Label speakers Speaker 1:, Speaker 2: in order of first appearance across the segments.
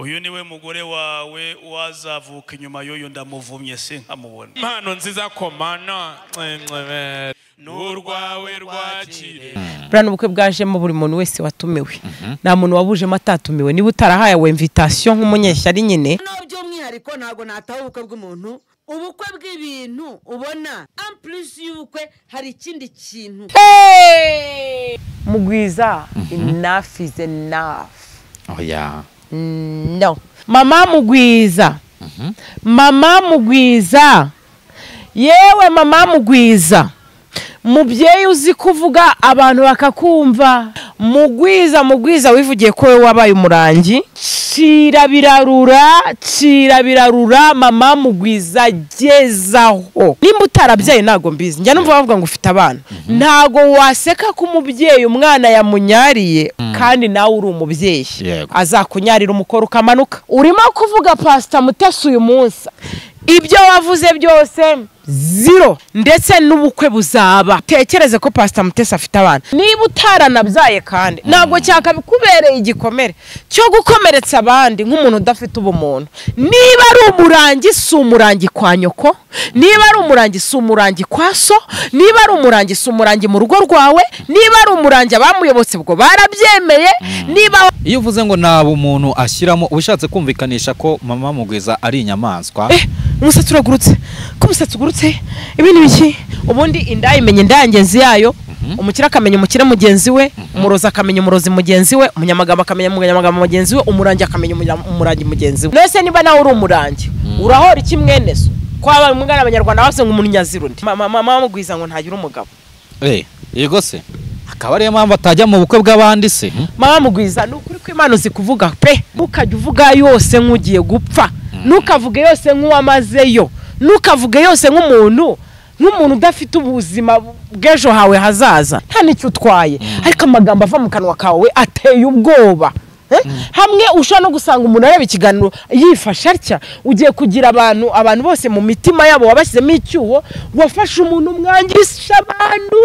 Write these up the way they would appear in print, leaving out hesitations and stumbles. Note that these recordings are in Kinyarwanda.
Speaker 1: uyu niwe mugore wawe wazavuka inyuma y'uyu ndamuvumye se nkamubona
Speaker 2: impano nziza komana n'urwawe rwakire
Speaker 3: burana ubukwe bwajemo buri muntu wese watumiwe nta muntu wabujemo atatumiwe niba utarahaye we invitation nk'umunyeshyari nyine
Speaker 4: no by'umwihariko ntago nataho ubukwe bw'umuntu ubukwe bw'ibintu ubona en plus y'ubukwe hari ikindi kintu
Speaker 3: Mugwiza enough is enough.
Speaker 5: Oh yeah.
Speaker 3: No. Mama Mugwiza. Mama Mugwiza. Yewe mama Mugwiza. Mubyeyi uzi kuvuga abantu bakakumva. Mugwiza wivugiye ko wabaye umurangi. Cira birarura mama Mugwiza gezaho. Nimba utarabyaye nago mbizi. Njya numva bavuga ngo ufite abana. Ntago waseka ko umubyeyi umwana yamunyariye kandi nawe uri umubyeyi. Azakunyarira umukoro ukamanuka. Urimo kuvuga Pastor Mutesi uyu munsi. Ibyo wavuze byose zero ndetse n'ubukwe buzaba. Tekereze ko Pastor Mutesi afite abana. Niba utaranabyaye kandi nago cyaka bikubereye igikomere cyo gukomeretsa abandi nk'umuntu udafite ubumuntu. Niba ari umurangi si umurangi kwa nyoko, niba ari umurangi si umurangi kwa so, niba ari umurangi si umurangi mu rugo rwawe, niba ari umurangi abamuyobotse bwo barabyemeye. Niba
Speaker 5: iyo uvuze ngo nabo umuntu ashyiramo ubishatse kumvikanisha ko mama Mugwiza ari inyamaswa.
Speaker 3: Umusatsi uragurutse ko umusatsi ugurutse ibintu biki ubundi inda imenye ndangenzi yayo umukira akamenya umukira mugenzi we umuroza akamenya umurozi mugenzi we umunyamagamba akamenya umunyamagamba mugenzi we umurangi akamenya umurangi mugenzi we nese niba nawe uri umurangi urahora iki mwene so kwaba umugana abanyarwanda bose ngo umuntu nyazirundi mama Mugwiza ngo ntagira umugabo
Speaker 5: yego se akaba ariyo mpamvu atajya mu bukwe bw'abandi se
Speaker 3: mama Mugwiza nukuri ko Imana uzi kuvuga pe ukajya uvuga yose nk'ugiye gupfa nukavuge yose nk'uwamazeyo nukavuge yose nk'umuntu udafite ubuzima bw'ejo hawe hazaza nta nicyo utwaye ariko amagambo ava mu kanwa kawe ateye ubwoba hamwe ushobora no gusanga umuntu areba ikiganiro yifasha atya ugiye kugira abantu bose mu mitima yabo wabashyizemo icyuho wafashe umuntu umwangisha abantu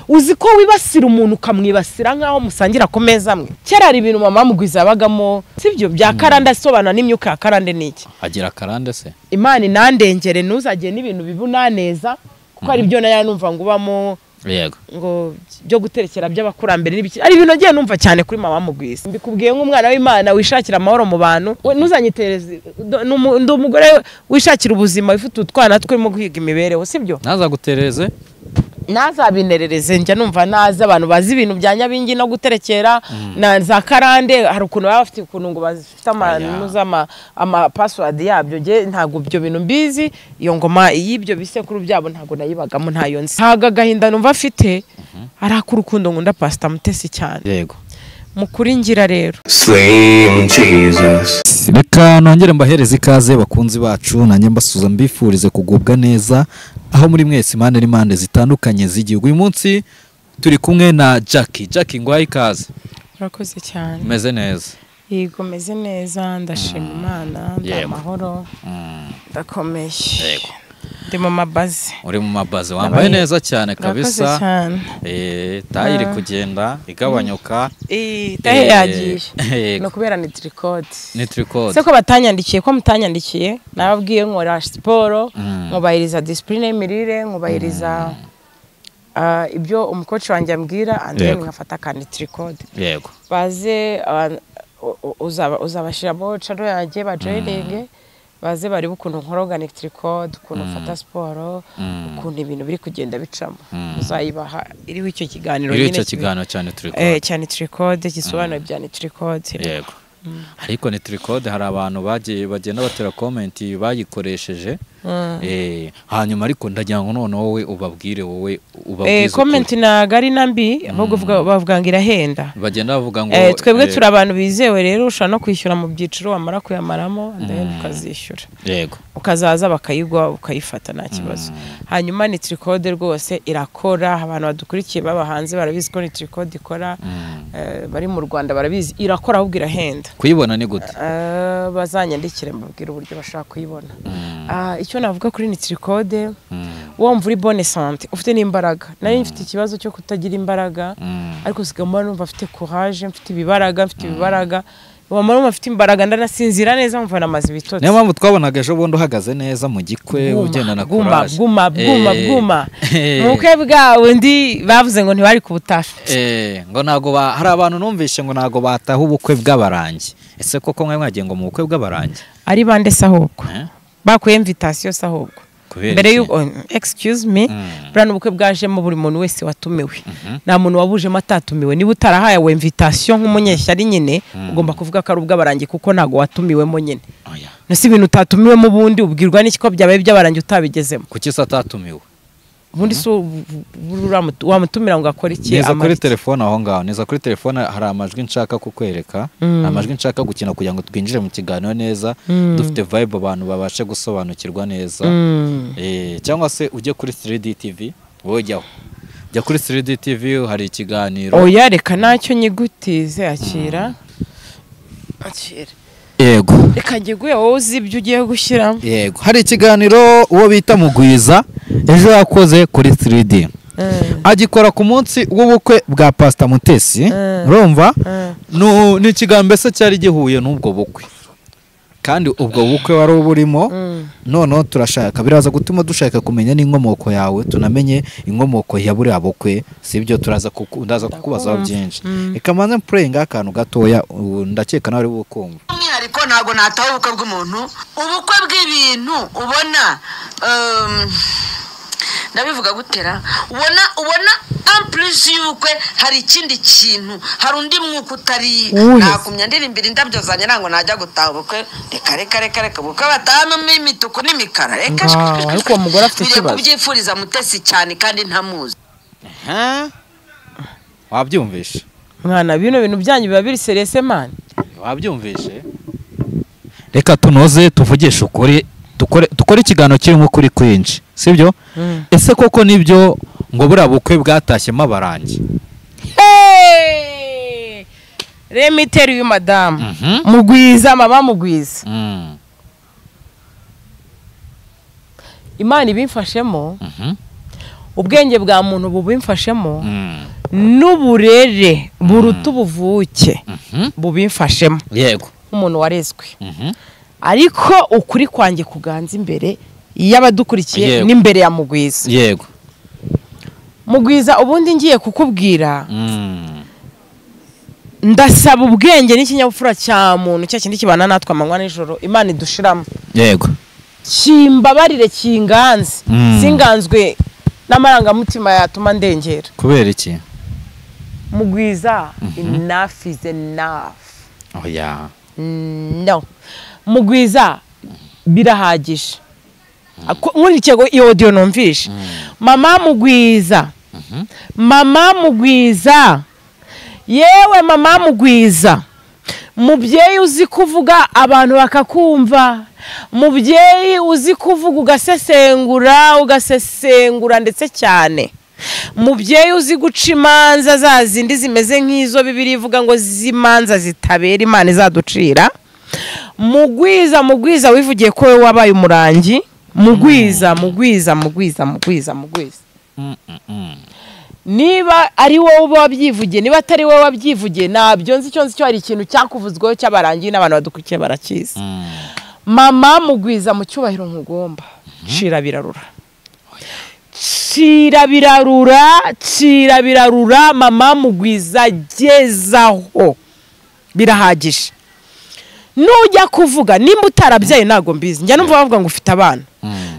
Speaker 3: uzi ko wibasira umuntu ukamwibasira nkaho musangira ku meza amwe kera ari ibintu mama Mugwiza yabagamo sibyo bya karande asobanura n'imyuka ya karande niki
Speaker 5: agira karande se
Speaker 3: Imana inandengere nuzagiye n'ibintu bibunaneza kuko ari byo nayo numva ngo ubamo
Speaker 5: yego
Speaker 3: ngo byo guterekera by'abakurambere n'ibiki ari ibintu agiye numva cyane kuri mama Mugwiza mbikubwiye nk'umwana w'Imana wishakira amahoro mu bantu nuzanyitereze ndi umugore wishakira ubuzima ufite utwana twemo guhiga imibereho sibyo
Speaker 5: naza gutereze
Speaker 3: nazabinerereze njya numva naza abantu bazi ibintu bya nyabingi no guterekera na za karande hari ukuntu baba bafite ukuntu ngo bazifite ama password yabyo je ntago byo bintu mbizi iyo ngoma y'ibyo bisekuru byabo ntago nayibagamo ntayo nzi haga gahinda numva afite arakuru rukundo ngunda Pastor Mutesi cyane
Speaker 5: yego
Speaker 3: mukuri ngira rero
Speaker 6: Slim Jesus.
Speaker 5: Reka nongere mbahereze ikaze bakunzi bacu nanjye mbasuza mbifurize kugubwa neza aho muri mwese impande n'imande zitandukanye z'igihugu. Uyu munsi turi kumwe na Jackie ngwaye ikaze.
Speaker 3: Urakoze cyane.
Speaker 5: Meze neza.
Speaker 3: Yego meze neza ndashima Imana ndamahoro. Ndakomeye. Yego. Ndi mu mabazi.
Speaker 5: Uri mu mabazi wambaye neza cyane kabisa. Tayi iri kugenda igabanyuka.
Speaker 3: Tayi yagiye. No kubera ni tricode.
Speaker 5: Ni tricode.
Speaker 3: Seko batanyandikiye ko mutanyandikiye nababwiye nkora siporo nkubahiriza discipline y'imirire nkubahiriza ibyo umukoci wanjye ambwira ande nkafata kandi tricode.
Speaker 5: Yego.
Speaker 3: Baze uzabashiramo charo yagiye bajoininge baze bari bukuntu nkora organic tricode ukuntu fata sport ukuntu ibintu biri kugenda bicamo uzayibaha iriho icyo kiganiro
Speaker 5: nyine icyo kiganiro cyane tricode
Speaker 3: cyane tricode gisobanura bya tricode
Speaker 5: yego ariko ni tricode hari abantu bagenda batera comment bayikoresheje hanyuma ariko ndagira ngo none wowe ubabwire wowe ubabwize
Speaker 3: comment na gari nambi ahubwo bavuga ngo irahenda
Speaker 5: bagenda bavuga ngo
Speaker 3: twebwe turi abantu bizewe rero ushaka no kwishyura mu byiciro wamara kuyamaramo ndende ukazishyura
Speaker 5: yego
Speaker 3: ukazaza bakayigwa ukayifata nta kibazo hanyuma ni tricode rwose irakora abantu badukurikiye baba hanze barabizi ko ni tricode ikora bari mu Rwanda barabizi irakora ahubwo irahenda
Speaker 5: kuyibona ni gute
Speaker 3: bazanyandikire mbabwira uburyo bashaka kuyibona icyo navuga kuri ni tricode wumva uri bonne santé ufite n'imbaraga nari mfite ikibazo cyo kutagira imbaraga ariko sigama numva afite courage mfite ibibaraga wamara afite imbaraga ndanasinzira neza mva namaze bitotsi.
Speaker 5: Niyo mpamvu twabonaga ejo bundi uhagaze neza mu gikwe ugenda na courage.
Speaker 3: Guma. Mukwe bwawe ndi bavuze ngo ntibari ku butafi.
Speaker 5: Ngo nago hari abantu numvishe ngo nago bataha ubukwe bw'abarangi. Ese koko mwe mwagiye ngo mu bukwe bw'abarangi?
Speaker 3: Ari bande sahubwo. Bakuye invitation sahubwo. Mbere y'uko excuse me brand ubukwe bwajemo buri muntu wese watumiwe. Nta muntu wabujemo atatumiwe. Niba utarahaye we invitation nk'umunyeshyari nyine ugomba kuvuga ko ari ubw'abarangi kuko nago watumiwemo nyine. Nasi ibintu utatumiwemo bundi ubwirwa n'iki ko byabaye by'abarangi utabigezemo.
Speaker 5: Kuki se atatumiwe?
Speaker 3: Bundi so wamutumira ngo akora iki?
Speaker 5: Neza kuri telefone aho ngaho. Neza kuri telefone hari amajwi nshaka kukwereka. Amajwi nshaka gukina kugira ngo twinjire mu kiganiro neza. Dufite vibe abantu babashe gusobanukirwa neza. Cyangwa se ujye kuri 3D TV wowe jya kuri 3D TV hari ikiganiro.
Speaker 3: Oya reka nacyo nyigutize akira.
Speaker 5: Yego.
Speaker 3: Reka ngiguye wowe uzi ibyo ugiye gushyira.
Speaker 5: Yego. Hari ikiganiro uwo bita Mugwiza ejo yakoze kuri 3D. Agikora ku munsi w'ubukwe bwa Pastor Mutesi. Urumva? Ni ikiganiro mbese cyari gihuye n'ubwo bukwe. Kandi ubwo bukwe wari uburimo none turashaka biraza gutuma dushaka kumenya n'inkomoko yawe tunamenye inkomoko ya buri abukwe sibyo ndaza kukubaza byinshi ikamanze praying akantu gatoya ndakeka nawe bukumva
Speaker 4: ariko ntago nataho ubukwe bw'umuntu ubukwe bw'ibintu ubona ndabivuga gutera ubona amplus y'ubukwe hari ikindi kintu hari undi mwuka utari nakumya ndirimbira indabyo zanye nango najya gutaha ubukwe reka ubukwe batahamo imituku n'imikara reka
Speaker 3: ariko uwo mugore afite ikibazo
Speaker 4: kubyifuriza Mutesi cyane kandi ntamuzi
Speaker 5: wabyumvishe
Speaker 3: mwana bino bintu byanyu biba biri serious man
Speaker 5: wabyumvishe reka tunoze tuvugishe ukuri dukore ikiganiro kirimo kuri kwinshi sibyo ese koko nibyo ngo bura bukwe bwatashyemo abarangi
Speaker 3: remiteri uyu madamu Mugwiza mama Mugwiza Imana ibimfashemo ubwenge bwa muntu bubimfashemo n'uburere buruta ubuvuke bubimfashemo
Speaker 5: yego
Speaker 3: umuntu warezwe ariko ukuri kwanjye kuganza imbere y'abadukurikiye n'imbere ya Mugwiza
Speaker 5: yego
Speaker 3: Mugwiza ubundi ngiye kukubwira ndasaba ubwenge n'ikinyabupfura cya muntu cya kindi kibana natwe amanywa n'ijoro Imana idushiramo
Speaker 5: yego
Speaker 3: kimbabarire kinganze singanzwe n'amarangamutima yatuma ndengera
Speaker 5: kubera iki
Speaker 3: Mugwiza enough is enough
Speaker 5: oya
Speaker 3: no Mugwiza birahagije muri cyego iyo audio numvishe mama Mugwiza mama Mugwiza yewe mama Mugwiza mubyeyi uzi kuvuga abantu bakakumva mubyeyi uzi kuvuga ugasesengura ndetse cyane mubyeyi uzi guca imanza za zindi zimeze nk'izo Bibiliya ivuga ngo zimanza zitabera Imana izaducira Mugwiza wivugiye ko we wabaye umurangi Mugwiza niba ari wowe wabyivugiye niba atari wowe wabyivugiye nabyo nzi cyo hari ikintu cyakuvuzweho cy'abarangi n'abantu badukurikiye barakiza mama Mugwiza mu cyubahiro nkugomba cira birarura mama Mugwiza gezaho birahagije nujya kuvuga nimba utarabyaye nago mbizi njya numva bavuga ngo ufite abana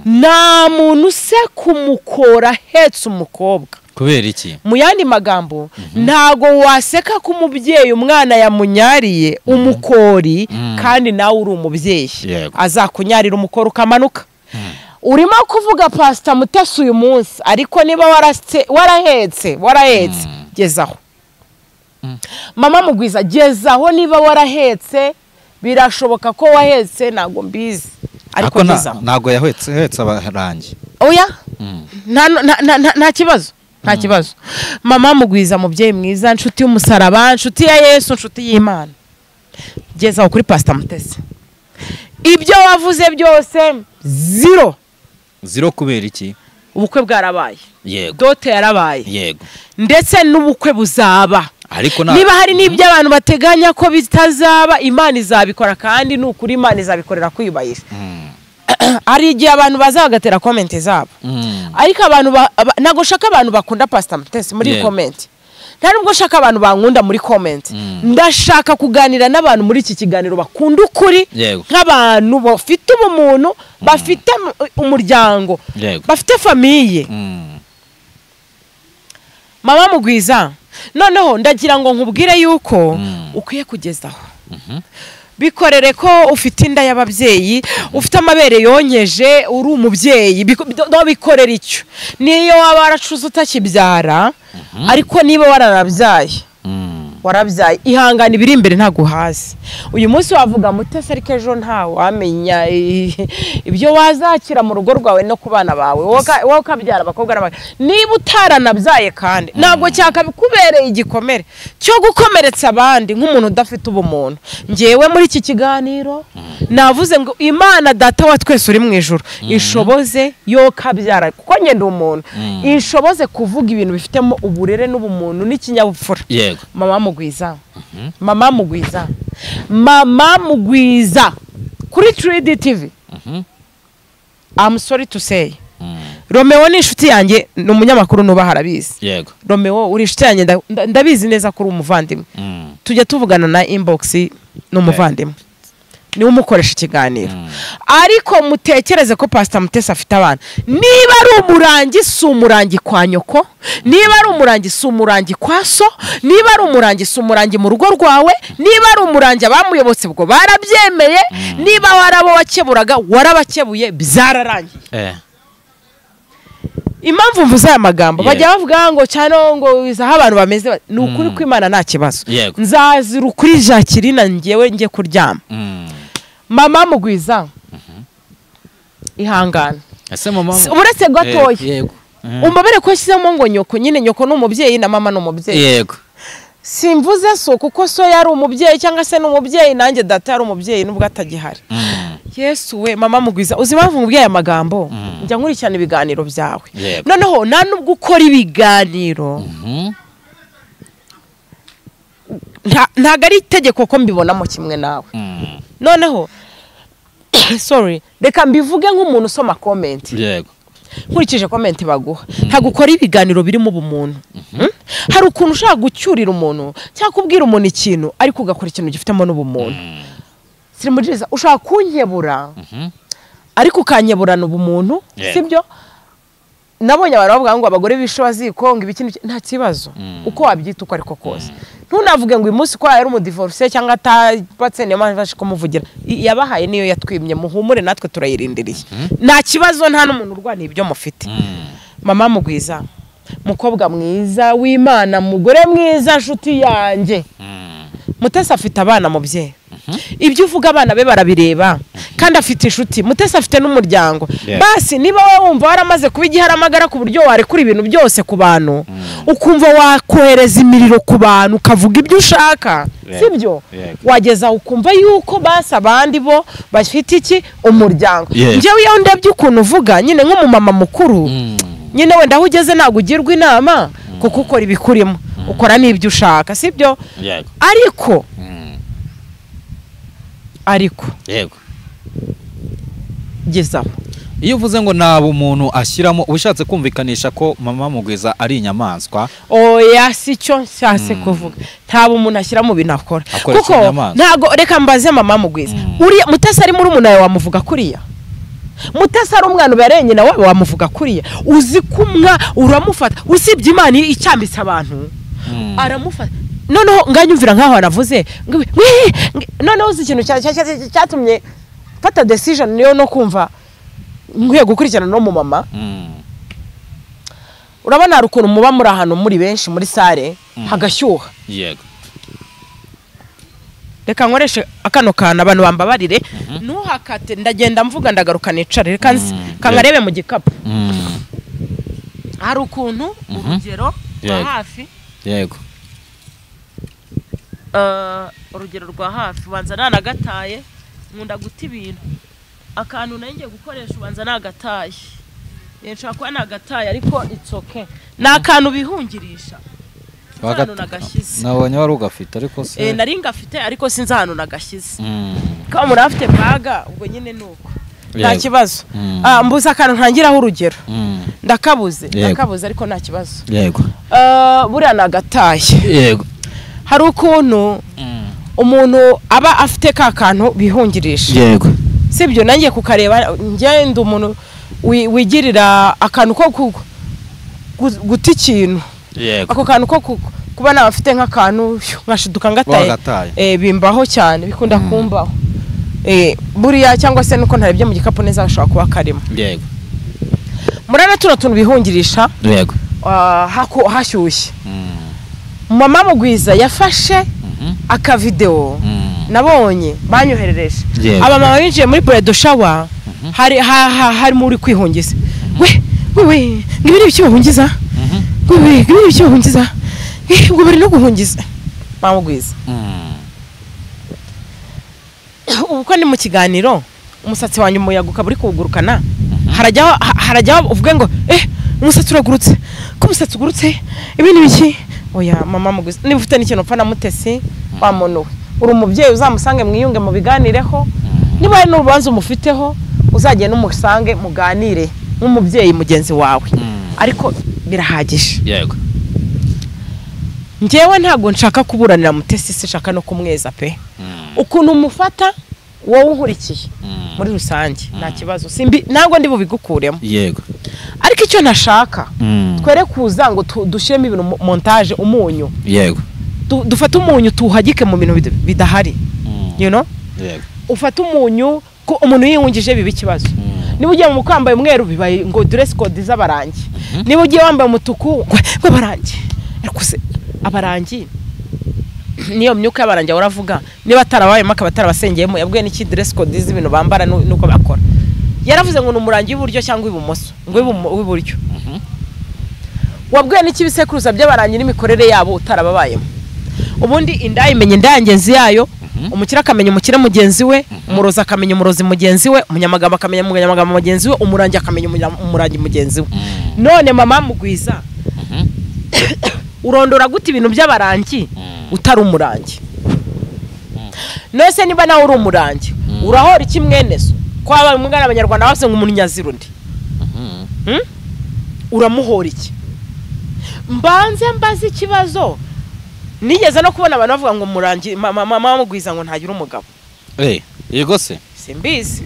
Speaker 3: nta muntu se kumukora hetse umukobwa
Speaker 5: kubera iki
Speaker 3: mu yandi magambo ntago waseka ko umubyeyi umwana yamunyariye umukori kandi nawe uri umubyeyi azakunyarira umukoro ukamanuka urimo kuvuga Pastor Mutesi uyu munsi ariko niba warahetse gezaho mama Mugwiza gezaho niba warahetse birashoboka ko wahetse nago mbizi ariko
Speaker 5: nago yahetse abarangi
Speaker 3: oya nta kibazo mama Mugwiza mubyeyi mwiza nshuti y'umusaraba nshuti ya Yesu nshuti y'Imana gezaho kuri Pastor Mutesi ibyo wavuze byose zero
Speaker 5: kubera iki
Speaker 3: ubukwe bwarabaye
Speaker 5: yego
Speaker 3: dote yarabaye
Speaker 5: yego
Speaker 3: ndetse n'ubukwe buzaba
Speaker 5: ariko
Speaker 3: niba hari n'ibyo abantu bateganya ko bitazaba Imana izabikora kandi n'ukuri Imana izabikorera kwiyubahisha ari igihe abantu bazagatera comment zabo ariko abantu nago shaka abantu bakunda Pastor Mutesi muri comment nta nubwo shaka abantu bankunda muri comment ndashaka kuganira n'abantu muri iki kiganiro bakunda ukuri nk'abantu bafite ubumuntu bafite umuryango bafite famille Mama Mugwiza noneho ndagira ngo nkubwire yuko ukwiye kugezaho bikorere ko ufite inda y'ababyeyi ufite amabere yonyeje uri umubyeyi bikorera icyo niyo waba waracuze utakibyara ariko niba wararabyaye ihangana ibiri imbere ntago hazi uyu munsi wavuga Mutesi ariko ejo nta wamenya ibyo wazakira mu rugo rwawe no ku bana bawe wowe ukabyara abakobwa n'abagabo niba utaranabyaye kandi ntago cyakabikubereye igikomere cyo gukomeretsa abandi nk'umuntu udafite ubumuntu ngewe muri iki kiganiro navuze ngo Imana data wa twese uri mu ijuru ishoboze yo kabyara kuko ngende umuntu ishoboze kuvuga ibintu bifitemo uburere n'ubumuntu n'ikinyabupfura Mama Mugwiza kuri 3D TV I'm sorry to say Romeo ni inshuti yanjye n'umunyamakuru nuba harabizi Romeo uri inshuti yanjye ndabizi neza kuri umuvandimwe tujya tuvugana na inbox n'umuvandimwe ni umukoresha ikiganiro ariko mutekereze ko Pastor Mutesi afite abana niba ari umurangi sumurangi kwa nyoko niba ari umurangi sumurangi kwa so niba ari umurangi sumurangi mu rugo rwawe niba ari umurangi abamuyobotse bwo barabyemeye niba warabo wakeburaga warabakebuye byararangiye impamvu mvuze aya magambo bajya bavuga ngo cyane ngo izaho abantu bameze ni ukuri ko Imana nta kibazo nzazira ukuri Jacqueline ngewe nge kuryama Mama Mugwiza ihangana uretse gatoya umubere ko shyizemo ngo nyoko nyine nyoko n'umubyeyi na mama n'umubyeyi simvuze so kuko so yari umubyeyi cyangwa se n'umubyeyi nanjye data yari umubyeyi nubwo atagihari Yesu we Mama Mugwiza uzi impamvu ngubwiye aya magambo njya nkurikirana ibiganiro byawe noneho nta nubwo ukora ibiganiro ntago ari itegeko ko mbibonamo kimwe nawe noneho sorry reka mbivuge nk'umuntu usoma comment nkurikije comment baguha ntago ukora ibiganiro birimo ubumuntu hari ukuntu ushaka gucyurira umuntu cyangwa kubwira umuntu ikintu ariko ugakora ikintu gifitemo n'ubumuntu sirimujiriza ushaka kunkebura ariko ukanyeburana ubumuntu sibyo nabonye abantu bavuga ngo abagore bishoba zikonga ibiki nta kibazo uko wabyita uko ariko kose ntunavuge ngo uyu munsi ko yari umudivorce cyangwa atabatse niyo mpamvu bashaka kumuvugira yabahaye niyo yatwimye muhumure natwe turayirindiriye nta kibazo nta n'umuntu urwaniye ibyo mufite Mama Mugwiza mukobwa mwiza w'Imana mugore mwiza nshuti yanjye Mutesi afite abana mubyeyi ibyo uvuga abana be barabireba kandi afite inshuti Mutesi afite n'umuryango basi niba wowe wumva waramaze kuba igiharamagara ku buryo warekura ibintu byose ku bantu ukumva wakohereza imiriro ku bantu ukavuga ibyo ushaka sibyo wageza ukumva yuko basi abandi bo bafite iki umuryango njyewe iyo ndebye ukuntu uvuga nyine nk'umumama mukuru nyine wenda aho ugeze ntabwo ugirwa inama kuko ukora ibikurimo ukora n'ibyo ushaka sibyo ariko gezaho
Speaker 5: iyo uvuze ngo nabo umuntu ashyiramo ubishatse kumvikanisha ko Mama Mugwiza ari inyamaswa
Speaker 3: oya sicyo nshatse kuvuga ntabo umuntu ashyira mu bintu akora kuko ntago reka mbaze Mama Mugwiza uri Mutesi ari muri umuntu wawe wamuvuga kuriya Mutesi ari umwana ubarenye nawe wamuvuga kuriya uzi kumwa uramufata usibye Imana icyambitse abantu aramufata noneho nganyumvira nkaho aravuze noneho uzi ikintu cyatumye fata decision niyo no kumva nkwiye gukurikirana no mu mama urabona hari ukuntu muba muri ahantu muri benshi muri sare hagashyuha reka nkoreshe akano kana abantu bambabarire ntuhakate ndagenda mvuga ndagaruka nicare reka kangarebe mu gikapu hari ukuntu urugero rwa hafi urugero rwa hafi ubanza nanagataye nkunda guta ibintu akantu nanjye gukoresha ubanza nagataye nshaka kuba nagataye ariko it's okay ni akantu bihungirisha ahantu nagashyize
Speaker 5: nabonye wari ugafite ariko se
Speaker 3: nari ngafite ariko sinzi ahantu nagashyize ko muri afite baga ubwo nyine nuko nta kibazo mbuza akantu ntangiraho urugero ndakabuze ariko nta kibazo
Speaker 5: yego
Speaker 3: buriya nagataye
Speaker 5: yego
Speaker 3: hari ukuntu umuntu aba afite ka kantu bihungirisha
Speaker 5: yego
Speaker 3: sibyo nangiye kukareba ngende umuntu wigirira akantu ko guta ikintu
Speaker 5: yego
Speaker 3: ako kantu ko kuba nabafite nk'akantu nkashiduka ngataye bimbaho cyane bikunda kumbaho buriya cyangwa se nuko ntarebye mu gikapu neza gashobora kuba karimo
Speaker 5: yego
Speaker 3: murana tuntu bihungirisha
Speaker 5: yego
Speaker 3: hashyushye mama Mugwiza yafashe aka video nabonye banyoherereje aba mama binjiye muri Bredo Shower hari muri kwihungiza we ngibiri bikibahungiza ngibiri bikibahungiza ubwo bari no guhungiza mama Mugwiza uko ni mu kiganiro umusatsi wanyu umuyaguka buri kugurukana harajya uvuge ngo umusatsi uragurutse ko umusatsi ugurutse ibintu biki oya mama Mugwiza niba ufite n'ikintu upfa na Mutesi wa muntu uri umubyeyi uzamusange mwiyunge mu biganireho niba hari n'urubanza umufiteho uzagenda umusange muganire nk'umubyeyi mugenzi wawe ariko birahagije
Speaker 5: yego
Speaker 3: njyewe ntabwo nshaka kuburanira Mutesi se shaka no kumweza pe ukuntu umufata wowe unkurikiye muri rusange nta kibazo simbi ntabwo ndi bubigukuremo
Speaker 5: yego
Speaker 3: ariko icyo nashaka twere kuza ngo dushiremo ibintu montage umunyu
Speaker 5: yego
Speaker 3: dufata umunyu tuhagike mu bintu bidahari you know
Speaker 5: yego
Speaker 3: ufata umunyu ko umuntu yiyungije bibi kibazo niba ugiye mu kwambaye umweru bibaye ngo dress code z'abarangi niba ugiye wambaye umutuku ngo barangi ariko se abarangi niyo myuka y'abarangi uravuga niba atarabayemo akaba atarabasengeyemo yabwiye n'iki dress code z'ibintu bambara nuko bakora yaravuze ngo n'umurangi w'iburyo cyangwa ibumoso ngo w'iburyo wabwiye n'iki bisekuruza by'abarangi n'imikorere yabo utarababayemo ubundi inda imenye ndangenzi yayo umukira akamenya umukire mugenzi we umurozi akamenya umurozi mugenzi we umunyamagambo akamenya umunyamagambo mugenzi we umurangi akamenya umurangi mugenzi we none mama Mugwiza urondora gute ibintu by'abarangi utari umurangi nose niba nawe uri umurangi urahora iki mweneso kwaba umwana abanyarwanda base ngo umuntu nyazira undi uramuhora iki mbaze ikibazo nigeze no kubona abantu bavuga ngo umurangi mama Mugwiza ngo ntagira umugabo
Speaker 5: yego se
Speaker 3: simbizi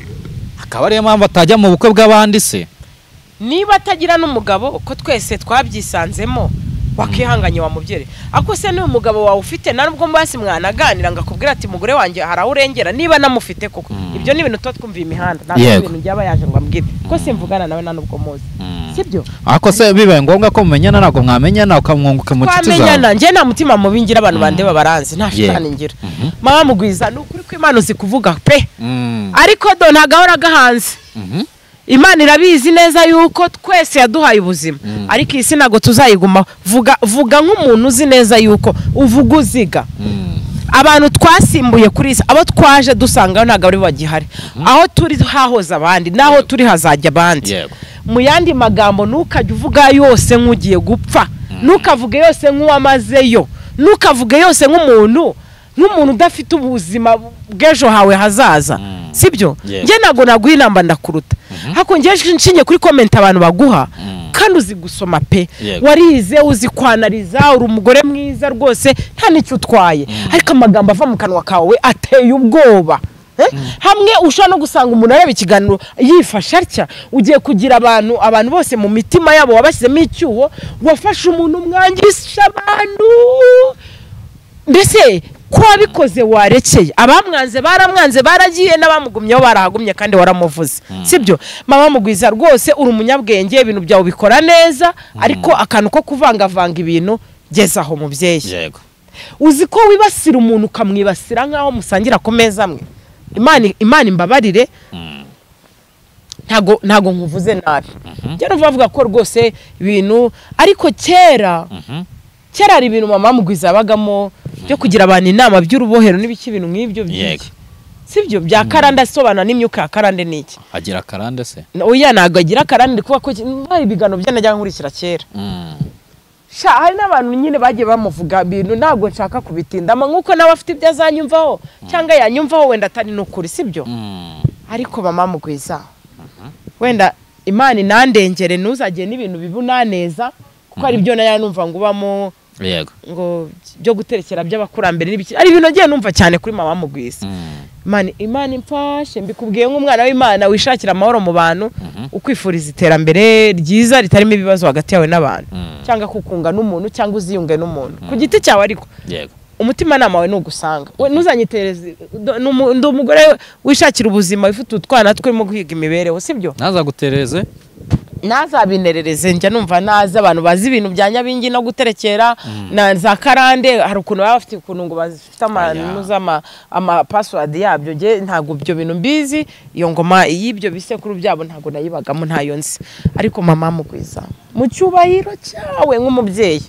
Speaker 5: akaba ariyo mpamvu atajya mu bukwe bw'abandi se
Speaker 3: niba atagira n'umugabo ko twese twabyisanzemo wakihanganye wa mubyere ako se ni umugabo wawe ufite nubwo mbasi mwanaganira ngakubwira ati mugore wanjye harawurengera niba namufite koko ibyo ni ibintu twumviye imihanda nta ibintu byaba yaje ngo ambwire ko simvugana nawe nubwo muzi sibyo
Speaker 5: ako se bibaye ngombwa ko mumenyana nako mwamenyana ukamwunguka mu nshuti zawe
Speaker 3: twamenyana njye nta mutima mubi ngira abantu bandeba baranzi nta shitani ngira mama Mugwiza n'ukuri ko Imana uzi kuvuga pe ariko do ntagahora gahanze Imana irabizi neza yuko twese yaduhaye ubuzima ariko isi nago tuzayiguma vuga nk'umuntu uzi neza yuko uvuga uziga abantu twasimbuye kuri isi abo twaje dusanga ntago ari bagihari aho turi hahoza abandi naho turi hazajya abandi mu yandi magambo nukajya uvuga yose nk'ugiye gupfa nukavuge yose nk'uwamazeyo nukavuge yose nk'umuntu udafite ubuzima bw'ejo hawe hazaza sibyo nge nago naguha inamba ndakuruta hako ngeje nshinge kuri comment abantu baguha kandi uzi gusoma pe warize uzi kwanariza uri umugore mwiza rwose nta nicyo utwaye ariko amagambo ava mu kanwa kawe ateye ubwoba hamwe ushobora no gusanga umuntu areba ikiganiro yifasha atya ugiye kugira abantu bose mu mitima yabo wabashyizemo icyuho wafashe umuntu umwangisha abantu mbese ko wabikoze warekeye abamwanze baramwanze baragiye n'abamugumyeho barahagumye kandi waramuvuze sibyo mama Mugwiza rwose uri umunyabwenge ibintu byawe bikora neza ariko akantu ko kuvangavanga ibintu gezaho mubyeyi
Speaker 5: yego
Speaker 3: uzi ko wibasira umuntu ukamwibasira nkaho musangira ku meza amwe Imana imbabarire ntago nkuvuze nabi cyane uvuga ko rwose ibintu ariko kera ari ibintu mama Mugwiza yabagamo byo kugira abantu inama by'urubohero n'ibiki ibintu nk'ibyo byiki sibyo bya karande asobanura n'imyuka ya karande niki
Speaker 5: agira karande se
Speaker 3: oya nago agira karande kuba ko bari bigano byanajya nkurikira kera hari n'abantu nyine bagiye bamuvuga ibintu ntabwo nshaka kubitindamo nk'uko nawe afite ibyo azanyumvaho cyangwa yanyumvaho wenda atari n'ukuri sibyo ariko mama Mugwiza wenda Imana inandengere ntuzagiye n'ibintu bibunaneza kuko ari byo nayo numva ngo ubamo
Speaker 5: yego
Speaker 3: ngo byo guterekera by'abakurambere n'ibiki ari ibintu agiye numva cyane kuri mama Mugwiza Imana imfashe mbikubwiye nk'umwana w'Imana wishakira amahoro mu bantu ukwifuriza iterambere ryiza ritarimo ibibazo hagati yawe n'abantu cyangwa kukunga n'umuntu cyangwa uziyunge n'umuntu ku giti cyawe ariko
Speaker 5: yego
Speaker 3: umutima nama wawe nugusanga we ntuzanyitereze ndi umugore wishakira ubuzima ufite utwana twemo guhiga imibereho sibyo
Speaker 5: nazagutereze
Speaker 3: nazabinerereze njya numva naza abantu bazi ibintu bya Nyabingi no guterekera na za karande hari ukuntu baba bafite ukuntu ngo bazifite ama password yabyo je ntago byo bintu mbizi iyo ngoma y'ibyo bisekuru byabo ntago nayibagamo ntayo nzi ariko mama Mugwiza mu cyubahiro cyawe nk'umubyeyi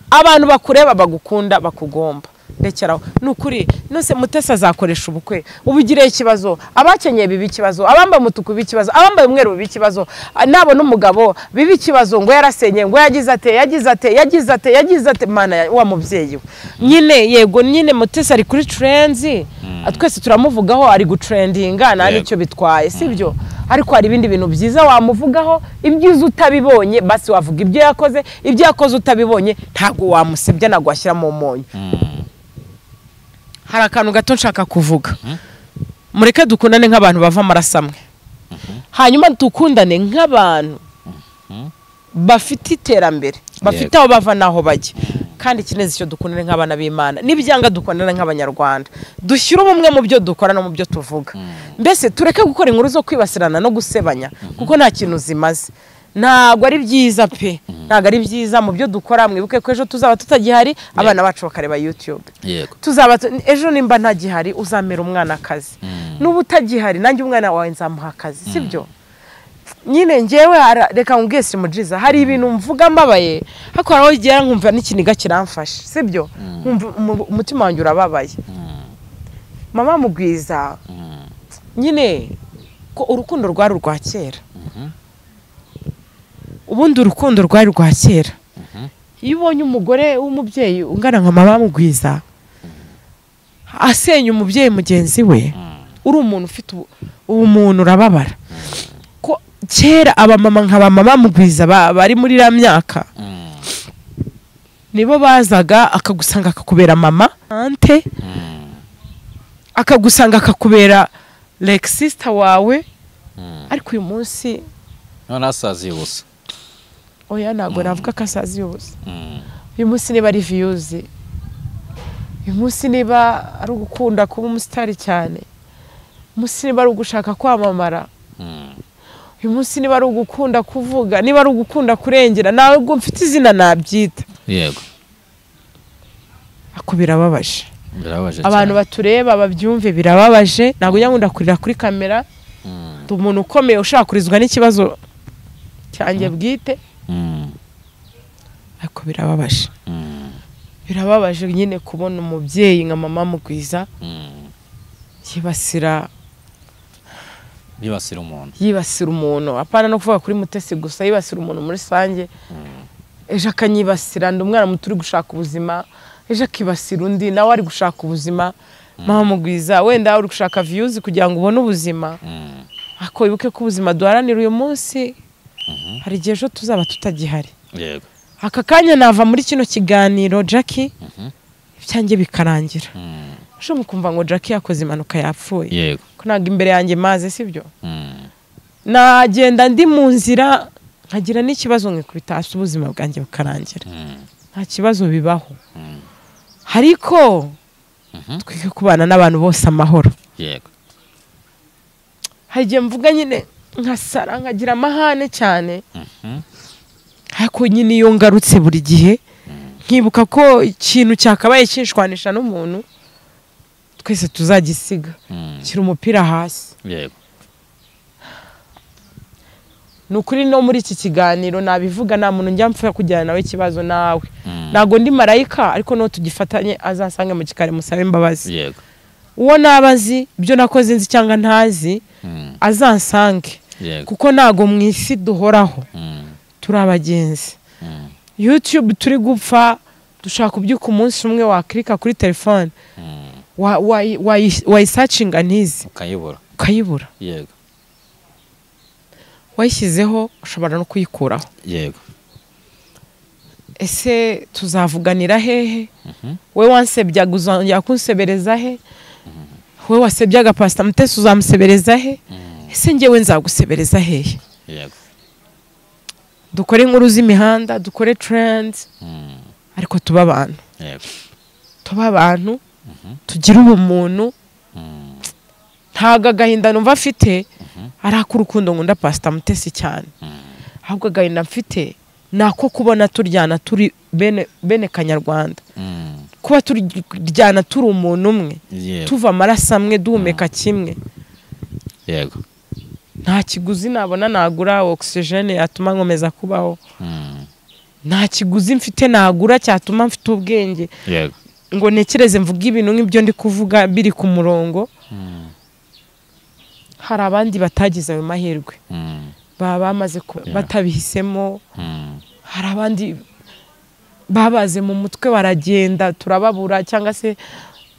Speaker 3: abantu bakureba bagukunda bakugomba ndekeraho nukuri nose Mutesi azakoresha ubukwe ubugire ikibazo abakenyeye bibi ikibazo abambaye umutuku bibi ikibazo abambaye umweru bibi ikibazo nabo n'umugabo bibi ikibazo ngo yarasenye ngo yagize ate mana wa mubyeyi nyine yego nyine Mutesi ari kuri trends twese turamuvugaho ari gutrendinga nani cyo bitwaye sibyo ariko hari ibindi bintu byiza wamuvugaho ibyiza utabibonye basi wavuga ibyo yakoze utabibonye ntago wamusebya nagwashyira mu monyo hari akantu gato nshaka kuvuga mureke dukundane nk'abantu bava amarasamwe hanyuma dukundane nk'abantu bafite iterambere bafite aho bava naho bajya kandi kinezi cyo dukundane nk'abana b'Imana nibyanga dukundane nk'abanyarwanda dushyira ubumwe mu byo dukora no mu byo tuvuga mbese tureke gukora inkuru zo kwibasirana no gusebanya kuko nta kintu zimaze ntago ari byiza pe ntago ari byiza mu byo dukora mwibuke ko ejo tuzaba tutagihari abana bacu bakareba YouTube tuzaba ejo nimba ntagihari uzamera umwana akazi n'ubu utagihari nanjye umwana wawe nzamuha akazi sibyo nyine ngewe reka ngubwese Mujiza hari ibintu mvuga mbabaye hakora aho igera nkumva n'ikiniga kiramfashe sibyo umutima wanjye urababaye mama Mugwiza nyine ko urukundo rwari rwa kera ubundi urukundo rwari rwa kera iyo ubonye umugore w'umubyeyi ungana nka mama Mugwiza asenya umubyeyi mugenzi we uri umuntu ufite ubumuntu urababara ko kera abamama nk'aba mama Mugwiza bari muri la myaka nibo bazaga akagusanga akakubera mama ante akagusanga akakubera like sister wawe ariko uyu munsi
Speaker 5: none asazi ubusa
Speaker 3: oya ntago navuga ko asazi ubusa uyu munsi niba ari views uyu munsi niba ari ugukunda kuba umusitari cyane munsi niba ari ugushaka kwamamara uyu munsi niba ari ugukunda kuvuga niba ari ugukunda kurengera ntabwo mfite izina nabyita
Speaker 5: yego
Speaker 3: ako birababaje
Speaker 5: abantu
Speaker 3: batureba babyumve birababaje ntabwo nyakunda kurira kuri kamera umuntu ukomeye ushaka kurizwa n'ikibazo cyanjye bwite ako birababaje nyine kubona umubyeyi nka mama Mugwiza yibasira umuntu apana no kuvuga kuri Mutesi gusa yibasira umuntu muri sange ejo akanyibasira ndi umwana muto uri gushaka ubuzima ejo akibasira undi nawe ari gushaka ubuzima mama Mugwiza wenda uri gushaka views kugira ngo ubone ubuzima ako wibuke ko ubuzima duharanira uyu munsi hari igihe ejo tuzaba tutagihari
Speaker 5: yego
Speaker 3: aka kanya nava muri kino kiganiro Jackie ibyanjye bikarangira ejo mukumva ngo Jackie yakoze impanuka yapfuye
Speaker 5: yego
Speaker 3: ko ntabwo imbere yanjye maze sibyo nagenda ndi mu nzira nkagira n'ikibazo nkikubita hasi ubuzima bwanjye bukarangira nta kibazo bibaho ariko twige kubana n'abantu bose amahoro
Speaker 5: yego
Speaker 3: hagiye mvuga nyine nkasara nkagira amahane cyane ariko nyine iyo ngarutse buri gihe nkibuka ko ikintu cyakabaye kinshwanisha n'umuntu twese tuzagisiga kiri umupira hasi
Speaker 5: yego
Speaker 3: nukuri no muri iki kiganiro nabivuga nta muntu njya mpfa kujyana nawe ikibazo nawe nago ndi marayika ariko no tugifatanye azansange mu kikare musabe imbabazi
Speaker 5: yego
Speaker 3: uwo nabazi ibyo nakoze nzi cyangwa ntazi azansange kuko nago mu isi duhoraho turi abagenzi YouTube turi gupfa dushaka kubyuka umunsi umwe waklika kuri telefone wayisacinga ntizi ukayibura
Speaker 5: yego
Speaker 3: wayishyizeho ushobora no kuyikuraho
Speaker 5: yego
Speaker 3: ese tuzavuganira hehe we wansebyaga uzongera kunsebereza he we wasebyaga Pastor Mutesi uzamusebereza he ese njyewe nzagusebereza hehe
Speaker 5: yego
Speaker 3: dukore inkuru z'imihanda dukore trends ariko tuba abantu
Speaker 5: yego
Speaker 3: tuba abantu tugira ubumuntu ntago agahinda numva afite arako urukundo nkunda Pastor Mutesi cyane ahubwo agahinda mfite nako kubona turyana turi bene kanyarwanda kuba turyana turi umuntu umwe tuva amaraso amwe duhumeka kimwe
Speaker 5: yego
Speaker 3: nta kiguzi nabona nagura oxygene yatuma nkomeza kubaho nta kiguzi mfite nagura cyatuma mfite ubwenge
Speaker 5: yego
Speaker 3: ngo nekereze mvuga ibintu nk'ibyo ndi kuvuga biri ku murongo hari abandi batagize ayo mahirwe baba bamaze batabihisemo hari abandi babaze mu mutwe baragenda turababura cyangwa se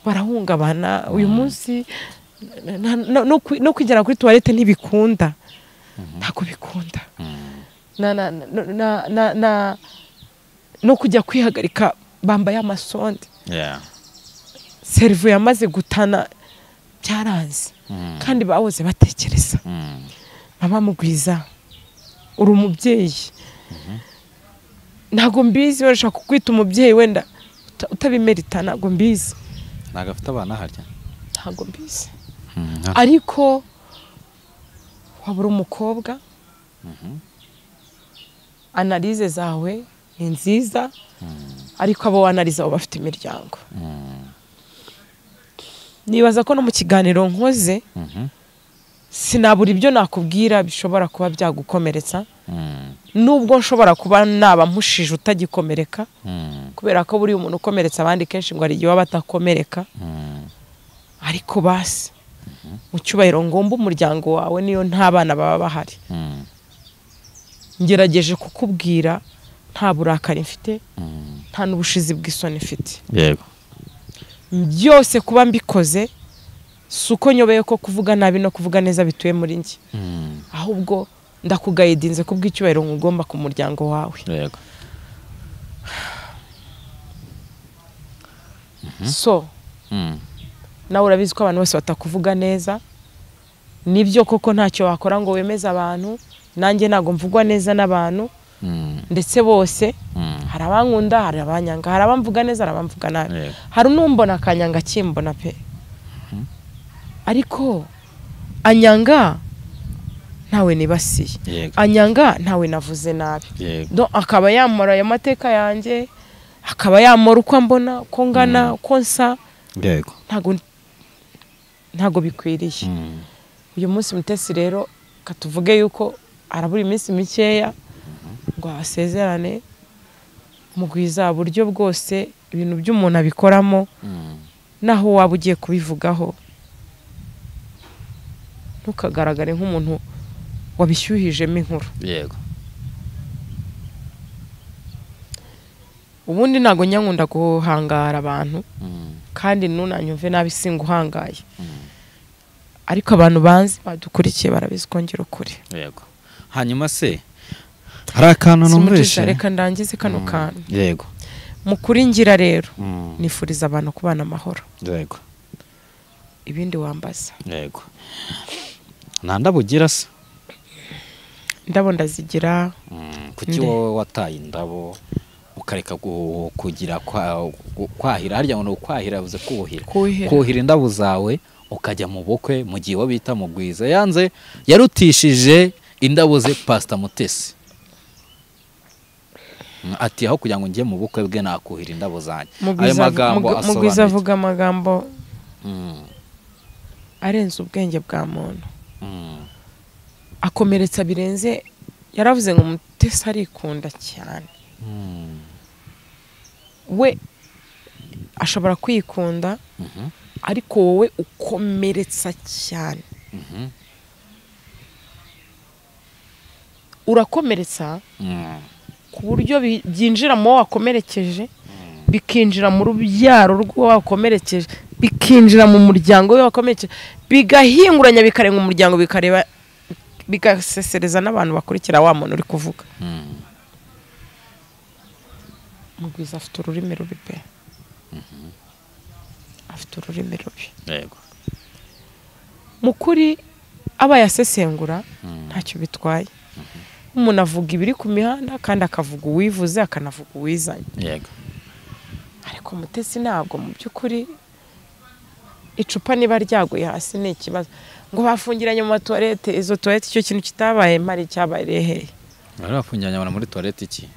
Speaker 3: barahungabana uyu munsi no kugera kuri toilette ntibikunda ntabwo bikunda no kujya kwihagarika bambaye amasonde serivu yamaze gutana byaranze kandi bahoze batekereza mama Mugwiza uri umubyeyi ntago mbizi barashaka kukwita umubyeyi wenda utabimerita ntago mbizi
Speaker 5: ntago afite abana harya
Speaker 3: ntago mbizi ariko wabura umukobwa analize zawe ni nziza ariko abo wanaliza abo bafite imiryango nibaza ko no mu kiganiro nkoze sinabura ibyo nakubwira bishobora kuba byagukomeretsa nubwo nshobora kuba naba mpushije utagikomereka kubera ko buri umuntu ukomeretsa abandi kenshi ngo ari igihe waba atakomereka ariko basi mu cyubahiro ngomba umuryango wawe niyo nta bana baba bahari ngerageje kukubwira nta burakari mfite nta n'ubushizi bw'isoni mfite
Speaker 5: yego
Speaker 3: byose kuba mbikoze suko nyobeye ko kuvuga nabi no kuvuga neza bituye muri njye ahubwo ndakugayidinze kubw'icyubahiro ngomba ku muryango wawe
Speaker 5: yego
Speaker 3: so nawe urabizi ko abantu bose batakuvuga neza nibyo koko ntacyo wakora ngo wemeze abantu nanjye ntago mvugwa neza n'abantu ndetse bose hari abankunda hari abanyanga hari abamvuga neza hari abamvuga nabi hari n'umbona akanyanga kimbona pe ariko anyanga ntawe nibasiye anyanga ntawe navuze nabi akaba yamora ayo mateka yanjye akaba yamora uko mbona uko ngana uko nsa ntago bikwiriye uyu munsi Mutesi rero katuvuge yuko arabura iminsi mikeya ngo asezerane Mugwiza buryo bwose ibintu by'umuntu abikoramo naho waba ugiye kubivugaho ntukagaragare nk'umuntu wabishyuhijemo inkuru
Speaker 5: yego
Speaker 3: ubundi ntago nyankunda guhangara abantu kandi nunanyumve nabi singuhangaye ariko abantu banzi badukurikiye barabizi kongera ukuri
Speaker 5: yego hanyuma se hari akantu numvise
Speaker 3: reka ndangize kano kantu
Speaker 5: yego
Speaker 3: mukuri ngira rero nifuriza abantu kubana amahoro
Speaker 5: yego
Speaker 3: ibindi wambaza
Speaker 5: yego ntandabugira se
Speaker 3: indabo ndazigira
Speaker 5: kuki wowe wataye indabo ukareka kugira kwahira harya ngo kwahira bivuze kuhira indabo zawe ukajya mu bukwe mu gihe wo bita Mugwiza yanze yarutishije indabo ze Pastor Mutesi ati aho kugira ngo ngiye mu bukwe bwe nakuhira indabo zanjye ayo magambo asobanura
Speaker 3: Mugwiza avuga amagambo arenze ubwenge bwa muntu akomeretsa birenze yaravuze ngo Mutesi arikunda cyane we ashobora kwikunda ariko wowe ukomeretsa cyane urakomeretsa ku buryo byinjira mu wakomerekeje bikinjira mu rubyaro rw'uwakomerekeje bikinjira mu muryango we wakomerekeje bigahinguranya bikarenga umuryango bikareba bigasesereza n'abantu bakurikira wa muntu uri kuvuga. Mugwiza afite ururimi rubi pe. Afite ururimi rubi.
Speaker 5: Yego.
Speaker 3: Mukuri aba yasesengura ntacyo bitwaye. Umuntu avuga ibiri ku mihanda kandi akavuga uwivuze akanavuga uwizanye.
Speaker 5: Yego.
Speaker 3: Ariko Mutesi ntabwo mu by'ukuri icupa niba ryaguye hasi ni ikibazo ngo bafungiranye mu toilette izo toilette icyo kintu kitabaye mari cyabaye hehe.
Speaker 5: Barafungiranye abantu muri toilette iki?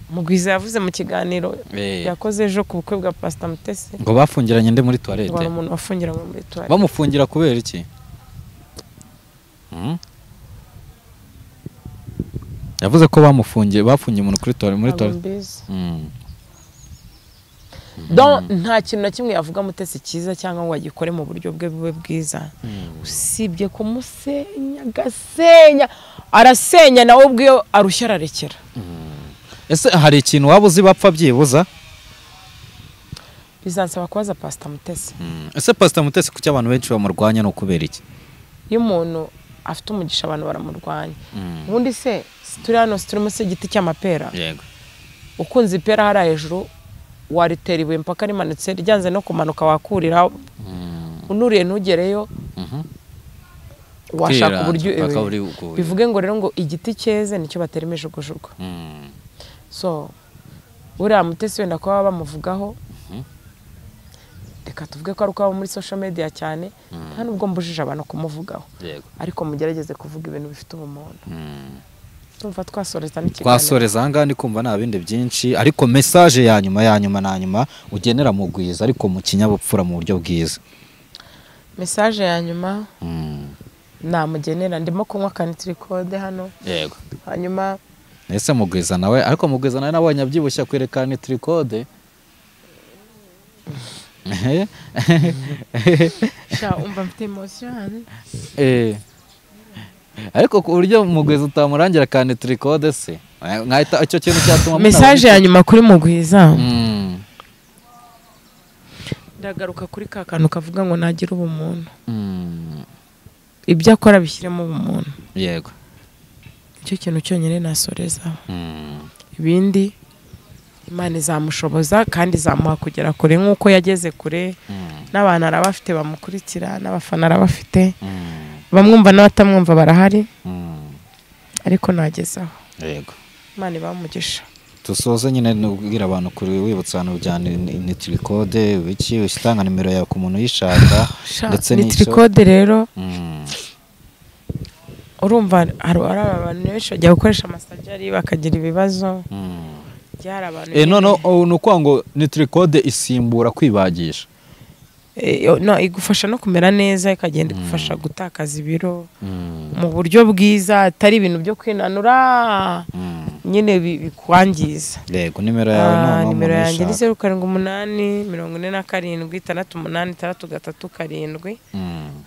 Speaker 3: Mugwiza yavuze mu kiganiro yakoze ejo ku bukwe bwa Pastor Mutesi
Speaker 5: ngo bafungiranye nde muri toilette.
Speaker 3: Ngo umuntu wafungiranye muri toilette.
Speaker 5: Bamufungira kubera iki? Yavuze ko bafungiye umuntu kuri toilette muri toilette.
Speaker 3: Donc nta kintu na kimwe yavuga Mutesi cyiza cyangwa ngo agikore mu buryo bwe bube bwiza. Usibye kumusenya gasenya arasenya nawe ubwe arushya ararekera.
Speaker 5: Ese hari ikintu waba uzi bapfa byibuza?
Speaker 3: Bizansaba kubaza Pastor Mutesi.
Speaker 5: Ese Pastor Mutesi kuki abantu benshi bamurwanya no kubera iki?
Speaker 3: Iyo umuntu afite umugisha abantu baramurwanya. Ubundi se turi hano turi munsi y'igiti cy'amapera.
Speaker 5: Yego.
Speaker 3: Ukunze ipera hari hejuru waritera ibuye mpaka rimanutse ryanze no kumanuka wakurira. Unuriye ntugereyo. Washaka uburyo bivuge ngo rero ngo igiti cyeze nicyo batera imijugujugu. So uriya Mutesi wenda ko bamuvugaho reka tuvuge ko ari uko muri social media cyane nta nubwo mbujije abantu kumuvugaho. Ariko mugerageze kuvuga ibintu bifite ubumuntu. Tumva twasoreza n'ikiganiro.
Speaker 5: Twasoreza hanga ndi kumva nta bindi byinshi ariko message ya nyuma ugenera Mugwiza ariko mu kinyabupfura mu buryo bwiza.
Speaker 3: Message ya nyuma namugenera ndimo kunywa kanitricode hano.
Speaker 5: Yego.
Speaker 3: Hanyuma
Speaker 5: ese Mugwiza nawe ariko Mugwiza nawe nabonye abyibushya kwerekana nitricode.
Speaker 3: Sha umva mfite emotion.
Speaker 5: Ariko ku buryo Mugwiza utamurangira kandi tricode se nkahita icyo kintu cyatuma
Speaker 3: message ya nyuma kuri Mugwiza. Ndagaruka kuri ka kantu kavuga ngo nagira ubumuntu. Ibyo akora bishyiremo ubumuntu.
Speaker 5: Yego.
Speaker 3: Icyo kintu cyonyine nasoreza. Ibindi Imana izamushoboza kandi izamuha kugera kure nk'uko yageze kure. N'abantu arabafite bamukurikira n'abafana arabafite. Bamwumva n'abatamwumva barahari. Ariko nagezaho.
Speaker 5: Yego.
Speaker 3: Imana ibamugisha.
Speaker 5: Tusoze nyine nubwira abantu kuri wibutsa hano bijyanye nitricode biki usitanga nimero yawe ku muntu yishaka ndetse
Speaker 3: nitricode rero. Urumva hari abantu benshi bajya gukoresha amasajari bakagira ibibazo. Byara abantu.
Speaker 5: None nuko ngo nitricode isimbura kwibagisha.
Speaker 3: No igufasha no kumera neza ikagenda igufasha gutakaza ibiro mu buryo bwiza atari ibintu byo kwinanura nyine bikwangiza.
Speaker 5: Yego nimero yawe
Speaker 3: nimero yanjye ni 0788 478683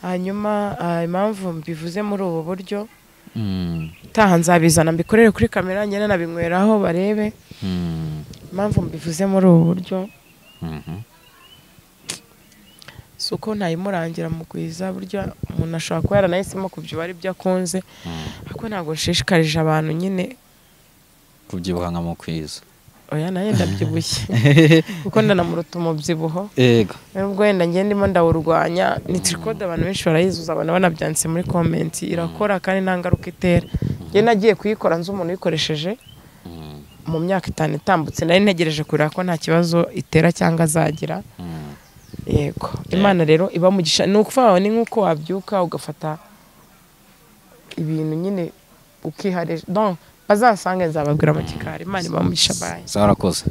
Speaker 3: hanyuma impamvu mbivuze muri ubu buryo taha nzabizana mbikorere kuri kamera njye nabinyweraho barebe impamvu mbivuze muri ubu buryo. Suko ntayimurangira Mugwiza buryo umuntu ashobora kuba yaranahisemo kubyibuha ari byo akunze ariko ntabwo nshishikarije abantu nyine
Speaker 5: kubyibuha nka Mugwiza.
Speaker 3: Oya naye ndabyibushye kuko ndanamuruta umubyibuho.
Speaker 5: Yego.
Speaker 3: Nubwo wenda njye ndimo ndawurwanya nitricode abantu benshi barayizuza abantu banabyanditse muri comment irakora kandi nta ngaruka itera. Njye nagiye kuyikora nzi umuntu uyikoresheje mu myaka 5 itambutse nari ntegereje kurira ko nta kibazo itera cyangwa azagira. Yego. Imana rero ibamugisha nukuvuga ni nkuko wabyuka ugafata ibintu nyine ukihareje. Donc bazasange nzababwira mu kikari. Imana ibamugisha baye.
Speaker 5: Zarakoze.